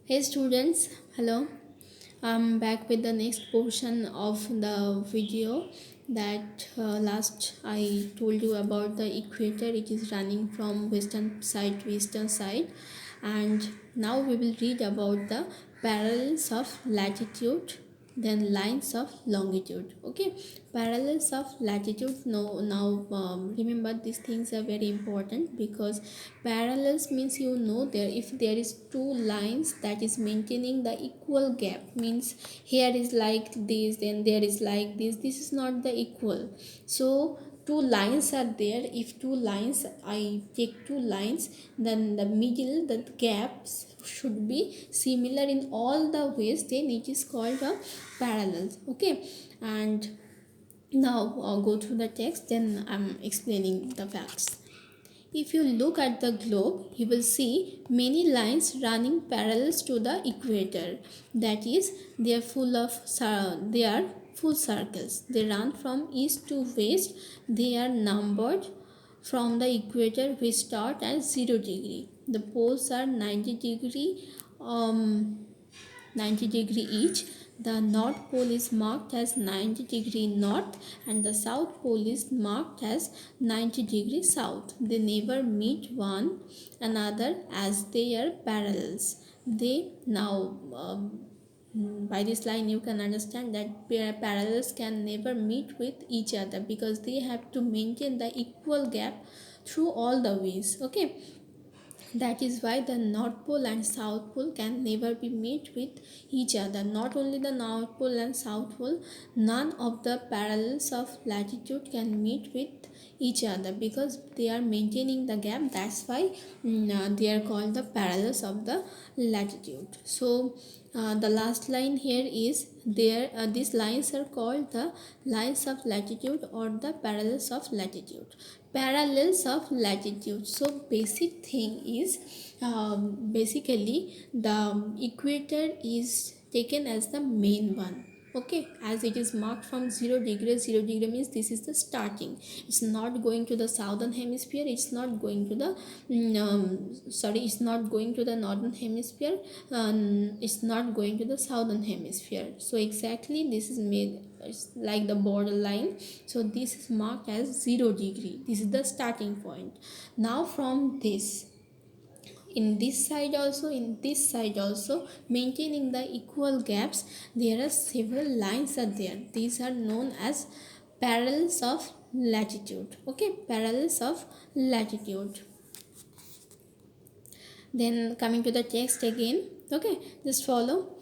Hey students, hello. I'm back with the next portion of the video that last I told you about the equator. It is running from western side to eastern side, and now we will read about the parallels of latitude, then lines of longitude. Okay, parallels of latitude. No, now remember these things are very important because parallels means there if there is two lines that is maintaining the equal gap, means here is like this, then there is like this is not the equal. So two lines are there. If two lines, I take two lines, then the middle, the gaps should be similar in all the ways, then it is called a parallel. Okay, and now I'll go through the text, then I'm explaining the facts. If you look at the globe, you will see many lines running parallels to the equator. That is, they are full circles. They run from east to west. They are numbered from the equator, which start at 0 degree. The poles are 90 degree each. The north pole is marked as 90 degree north and the south pole is marked as 90 degree south. They never meet one another as they are parallels. They now by this line you can understand that parallels can never meet with each other because they have to maintain the equal gap through all the ways. Okay, that is why the North Pole and South Pole can never be met with each other. Not only the North Pole and South Pole, none of the parallels of latitude can meet with each other because they are maintaining the gap. That's why they are called the parallels of the latitude. So the last line here is there. These lines are called the lines of latitude or the parallels of latitude. Parallels of latitude. So basic thing is basically the equator is taken as the main one. Okay, as it is marked from 0 degree. 0 degree means this is the starting. It's not going to the southern hemisphere, it's not going to the it's not going to the northern hemisphere, it's not going to the southern hemisphere. So exactly this is made, it's like the borderline. So this is marked as 0 degree. This is the starting point. Now from this, in this side also, in this side also, maintaining the equal gaps, there are several lines are there. These are known as parallels of latitude. Okay, parallels of latitude. Then coming to the text again. Okay, just follow.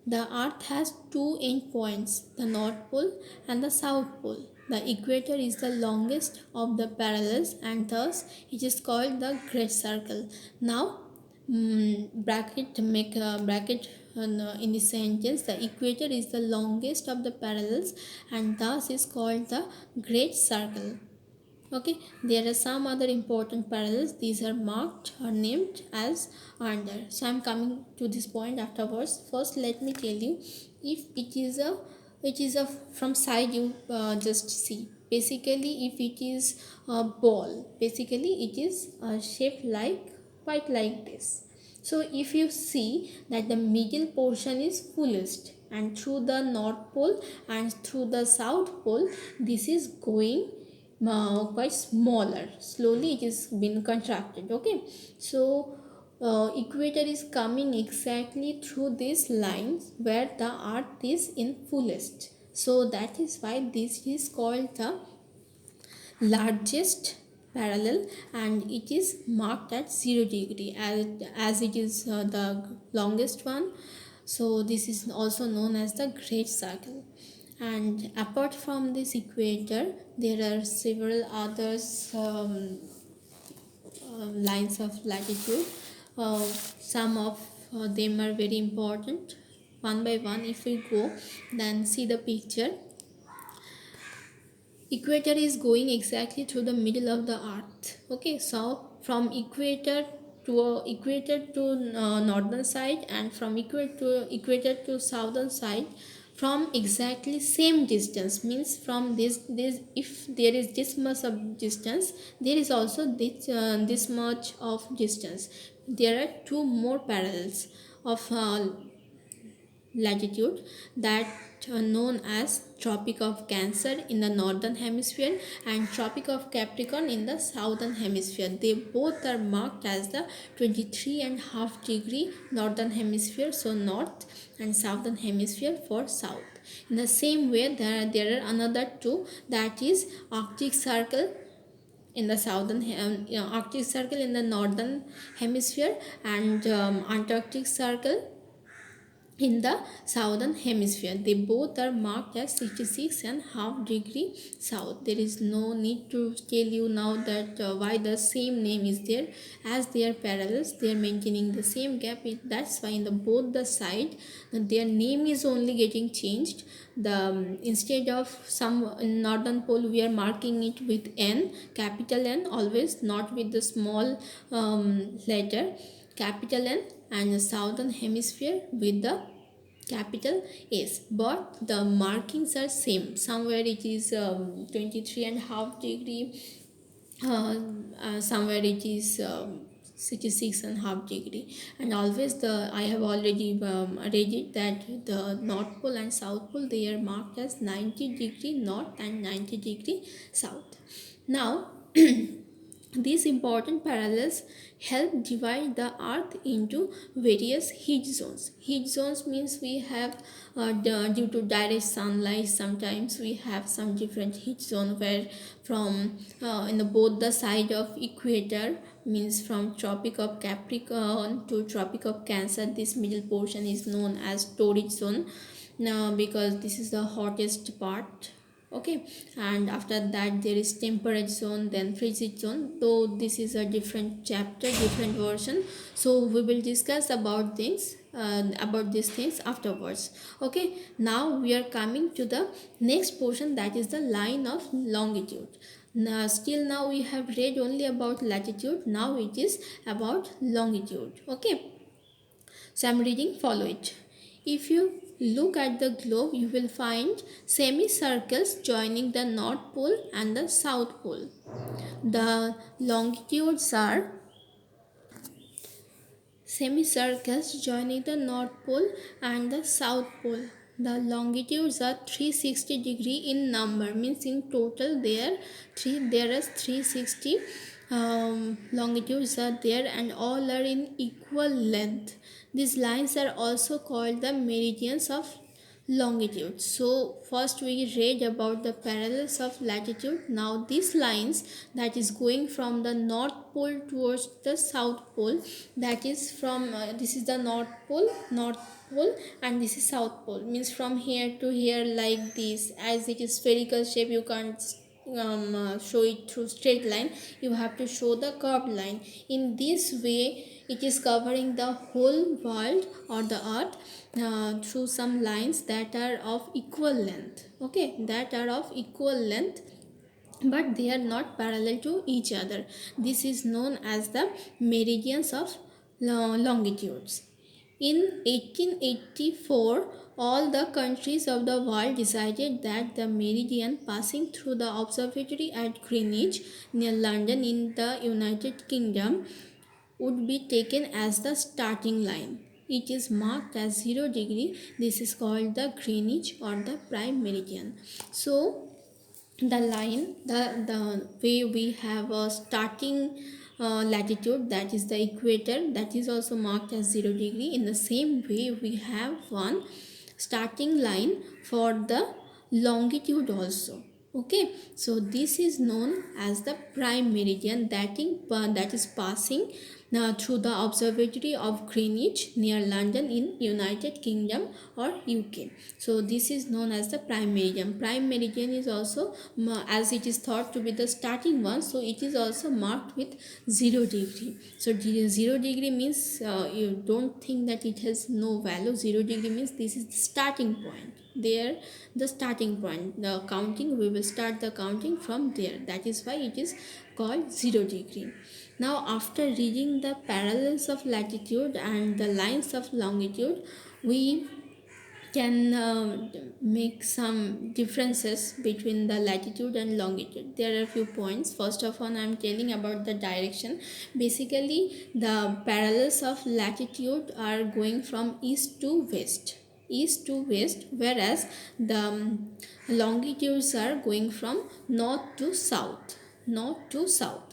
The earth has two end points, the north pole and the south pole. The equator is the longest of the parallels and thus it is called the great circle. Now bracket, make a bracket in the sentence. The equator is the longest of the parallels and thus is called the great circle. Okay, there are some other important parallels. These are marked or named as under. So I'm coming to this point afterwards. First let me tell you, if it is a from side, you just see. Basically if it is a ball, basically it is shaped like quite like this. So if you see that the middle portion is fullest and through the north pole and through the south pole, this is going quite smaller. Slowly it is been contracted. Okay, so equator is coming exactly through these lines where the earth is in fullest. So that is why this is called the largest parallel and it is marked at 0 degree as it is the longest one. So this is also known as the great circle. And apart from this equator, there are several others lines of latitude. Some of them are very important. One by one if we go, then see the picture. Equator is going exactly through the middle of the earth. Okay, so from equator to northern side and from equator to southern side, from exactly same distance, means from this if there is this much of distance, there is also this much of distance. There are two more parallels. of latitude that known as Tropic of Cancer in the northern hemisphere and Tropic of Capricorn in the southern hemisphere. They both are marked as the 23.5 degree northern hemisphere, so north, and southern hemisphere for south. In the same way, there are another two, that is Arctic Circle in the southern Arctic Circle in the northern hemisphere, and Antarctic Circle in the southern hemisphere. They both are marked as 66.5 degree south. There is no need to tell you now that why the same name is there, as they are parallels, they are maintaining the same gap. That's why in the both the side their name is only getting changed. The instead of some in northern pole we are marking it with N, capital N always, not with the small letter capital N, and the southern hemisphere with the capital S, but the markings are same. Somewhere it is 23.5 degree, somewhere it is 66.5 degree, and always the I have already read it that the North Pole and South Pole, they are marked as 90 degree north and 90 degree south. Now these important parallels help divide the earth into various heat zones. Heat zones means we have due to direct sunlight, sometimes we have some different heat zone where from in the both the side of equator, means from Tropic of Capricorn to Tropic of Cancer, this middle portion is known as torrid zone. Now because this is the hottest part, okay, and after that there is temperate zone, then frigid zone, though this is a different chapter, different version, so we will discuss about things about these things afterwards. Okay, now we are coming to the next portion, that is the line of longitude. Now still now we have read only about latitude, now it is about longitude. Okay, so I'm reading, follow it. If you look at the globe, you will find semicircles joining the North Pole and the South Pole. The longitudes are semicircles joining the North Pole and the South Pole. The longitudes are 360 degree in number, means in total there is 360 longitudes are there, and all are in equal length. These lines are also called the meridians of longitude. So first we read about the parallels of latitude. Now these lines that is going from the North Pole towards the South Pole, that is from this is the North Pole, and this is South Pole, means from here to here, like this. As it is spherical shape, you can't show it through straight line, you have to show the curved line. In this way it is covering the whole world or the earth through some lines that are of equal length, okay, that are of equal length, but they are not parallel to each other. This is known as the meridians of longitudes. In 1884, all the countries of the world decided that the meridian passing through the observatory at Greenwich near London in the United Kingdom would be taken as the starting line. It is marked as 0 degree. This is called the Greenwich or the prime meridian. So the line, the way we have a starting latitude, that is the equator, that is also marked as 0 degree. In the same way we have one starting line for the longitude also. Okay, so this is known as the prime meridian, that is passing through the observatory of Greenwich near London in United Kingdom or UK. So this is known as the prime meridian. Prime meridian is also as it is thought to be the starting one, so it is also marked with 0 degree. So 0 degree means you don't think that it has no value. 0 degree means this is the starting point. There the starting point, the counting, we will start the counting from there. That is why it is called 0 degree. Now after reading the parallels of latitude and the lines of longitude, we can make some differences between the latitude and longitude. There are a few points. First of all, I am telling about the direction. Basically, the parallels of latitude are going from east to west, whereas the longitudes are going from north to south,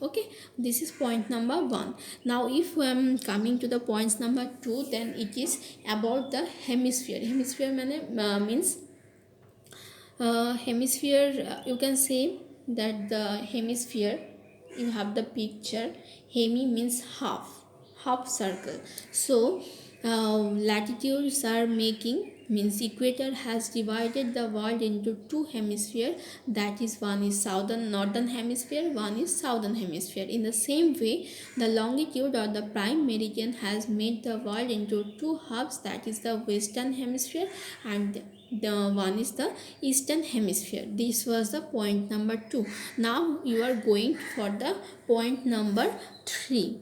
okay. This is point number one. Now if I am coming to the points number two, then it is about the hemisphere means hemisphere. You can say that the hemisphere, you have the picture. Hemi means half circle. So latitudes are making, means equator has divided the world into two hemisphere, that is, one is southern northern hemisphere, one is southern hemisphere. In the same way, the longitude or the prime meridian has made the world into two halves, that is the western hemisphere and the one is the eastern hemisphere. This was the point number 2. Now you are going for the point number 3.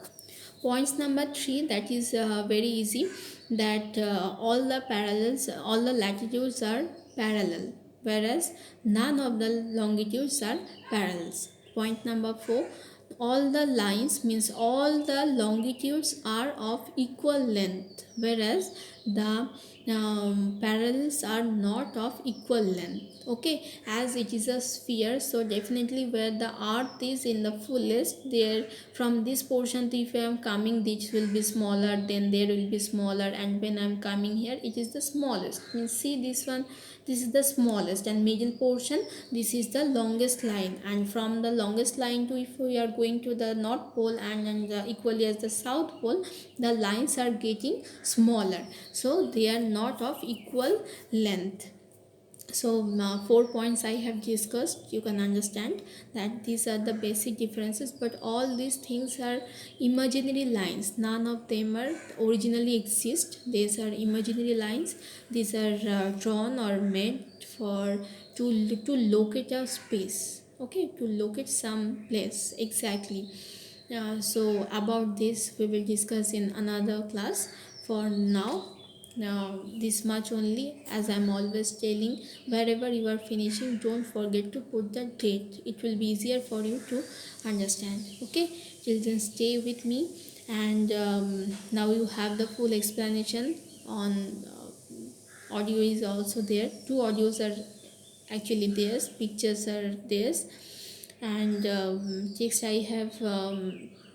Points number 3, that is very easy, that all the parallels, all the latitudes are parallel, whereas none of the longitudes are parallels. Point number 4, all the lines, means all the longitudes are of equal length, whereas the parallels are not of equal length. Okay, as it is a sphere, so definitely where the earth is in the fullest, there from this portion, if I am coming, this will be smaller, then there will be smaller, and when I am coming here, it is the smallest. Means see this one, this is the smallest, and middle portion, this is the longest line, and from the longest line to, if we are going to the north pole and equally as the south pole, the lines are getting smaller, so they are not of equal length. So 4 points I have discussed. You can understand that these are the basic differences, but all these things are imaginary lines. None of them are originally exist. These are imaginary lines. These are drawn or made for to locate a space, okay, to locate some place exactly. So about this we will discuss in another class. For now, this much only. As I'm always telling, wherever you are finishing, don't forget to put the date. It will be easier for you to understand. Okay, children, stay with me, and now you have the full explanation on audio is also there. Two audios are actually theirs, pictures are theirs, and text I have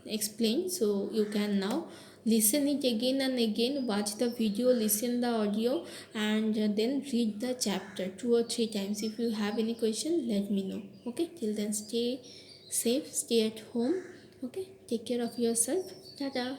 explained. So you can now listen it again and again, watch the video, listen the audio, and then read the chapter 2 or 3 times. If you have any question, let me know. Okay, till then, stay safe, stay at home. Okay, take care of yourself. Tada.